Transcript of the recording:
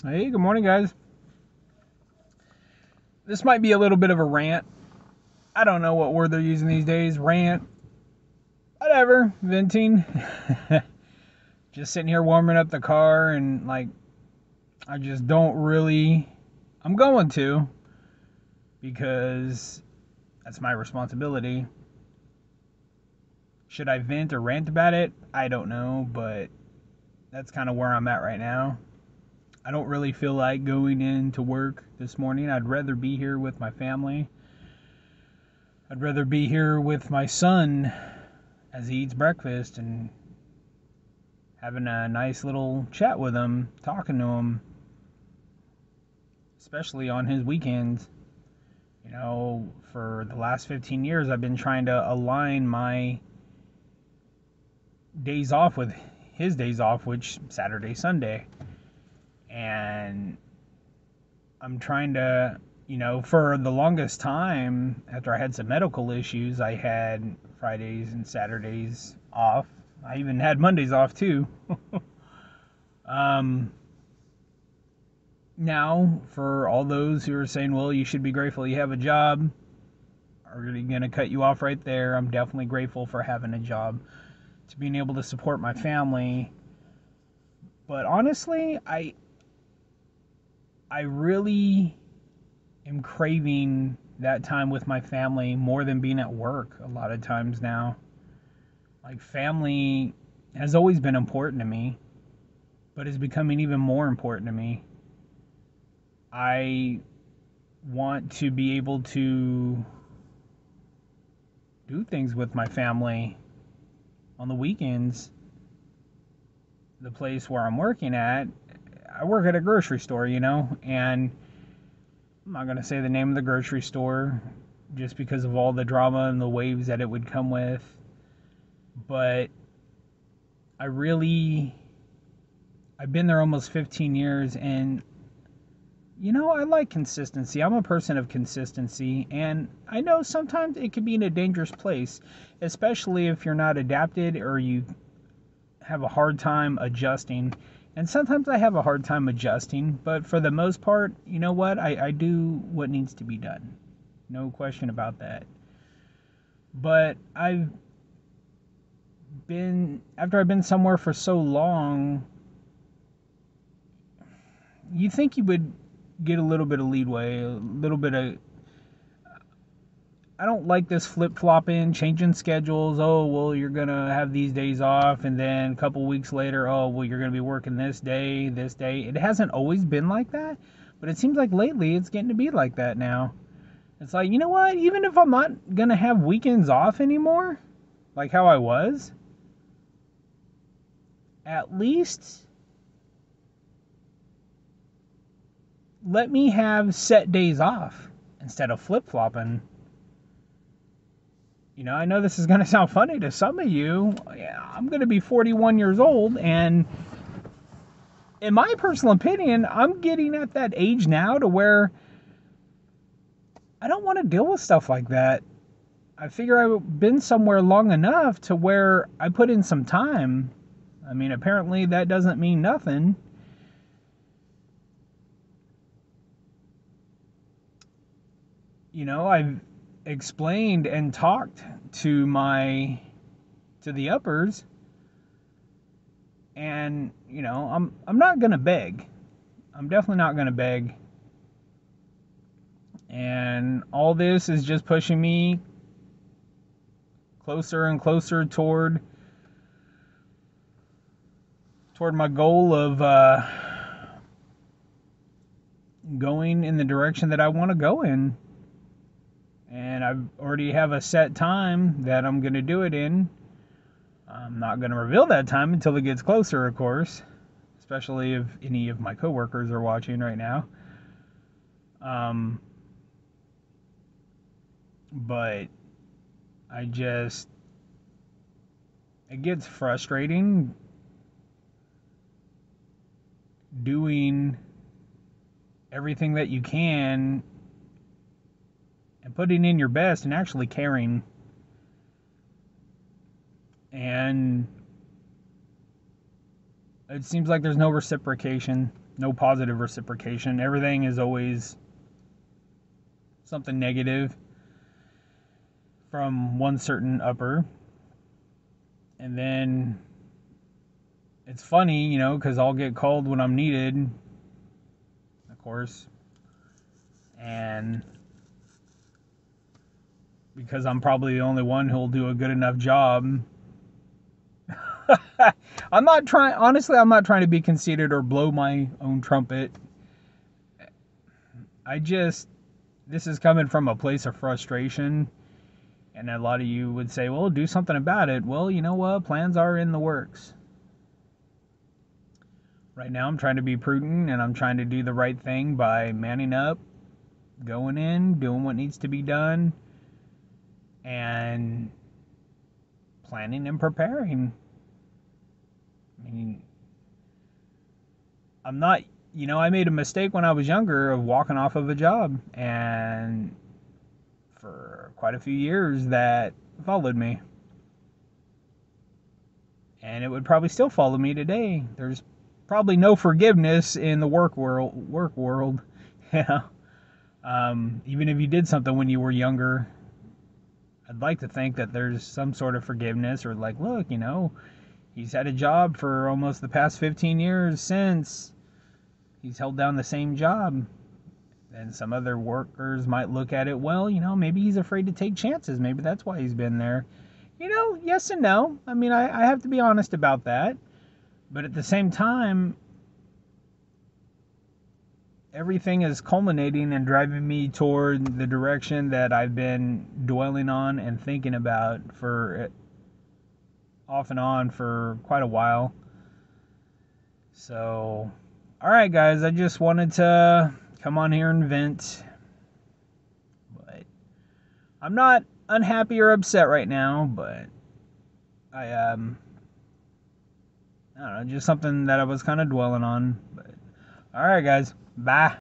Hey, good morning, guys. This might be a little bit of a rant. I don't know what word they're using these days. Rant, whatever, venting. Just sitting here warming up the car, and I just don't really. I'm going to because that's my responsibility. Should I vent or rant about it? I don't know, but that's kind of where I'm at right now. I don't really feel like going into work this morning. I'd rather be here with my family. I'd rather be here with my son as he eats breakfast and having a nice little chat with him, talking to him, especially on his weekends. For the last 15 years, I've been trying to align my days off with his days off, which Saturday, Sunday. And I'm trying to, for the longest time, after I had some medical issues, I had Fridays and Saturdays off. I even had Mondays off too. um, Now, for all those who are saying, well, you should be grateful you have a job, are really going to cut you off right there. I'm definitely grateful for having a job, to being able to support my family. But honestly, I really am craving that time with my family more than being at work a lot of times now. Like, family has always been important to me, but is becoming even more important to me. I want to be able to do things with my family on the weekends. The place where I'm working at, I work at a grocery store, and I'm not going to say the name of the grocery store just because of all the drama and the waves that it would come with. But I've been there almost 15 years, and I like consistency. I'm a person of consistency, and I know sometimes it can be in a dangerous place, especially if you're not adapted or you have a hard time adjusting. And sometimes I have a hard time adjusting, but for the most part, you know what? I do what needs to be done. No question about that. But after I've been somewhere for so long, you think you would get a little bit of leeway, a little bit of. I don't like this flip flopping, changing schedules. Oh, well, you're going to have these days off, and then a couple weeks later, oh, well, you're going to be working this day, this day. It hasn't always been like that, but it seems like lately it's getting to be like that now. It's like, you know what? Even if I'm not going to have weekends off anymore, like how I was, at least let me have set days off instead of flip flopping. I know this is going to sound funny to some of you. Yeah, I'm going to be 41 years old, and in my personal opinion, I'm getting at that age now to where I don't want to deal with stuff like that. I figure I've been somewhere long enough to where I put in some time. I mean, apparently that doesn't mean nothing. I've explained and talked to the uppers, and I'm not gonna beg. I'm definitely not gonna beg. And all this is just pushing me closer and closer toward my goal of going in the direction that I want to go in. And I already have a set time that I'm going to do it in. I'm not going to reveal that time until it gets closer, of course, especially if any of my coworkers are watching right now. But it gets frustrating doing everything that you can and putting in your best and actually caring. And it seems like there's no reciprocation. no positive reciprocation. Everything is always something negative from one certain upper. And then it's funny, you know, because I'll get called when I'm needed, of course. And because I'm probably the only one who'll do a good enough job. I'm not trying to be conceited or blow my own trumpet. This is coming from a place of frustration. And a lot of you would say, well, do something about it. Well, you know what? Plans are in the works. Right now, I'm trying to be prudent and I'm trying to do the right thing by manning up, going in, doing what needs to be done, and planning and preparing. I mean, I made a mistake when I was younger of walking off of a job, and for quite a few years that followed me. And it would probably still follow me today. There's probably no forgiveness in the work world. Yeah. Even if you did something when you were younger, I'd like to think that there's some sort of forgiveness, or like, look, you know, he's had a job for almost the past 15 years since. He's held down the same job. And some other workers might look at it, well, you know, maybe he's afraid to take chances. Maybe that's why he's been there. You know, yes and no. I mean, I have to be honest about that. But at the same time, everything is culminating and driving me toward the direction that I've been dwelling on and thinking about for off and on for quite a while. So, all right, guys, I just wanted to come on here and vent. But I'm not unhappy or upset right now, but I don't know, just something that I was kind of dwelling on. But all right, guys, bye.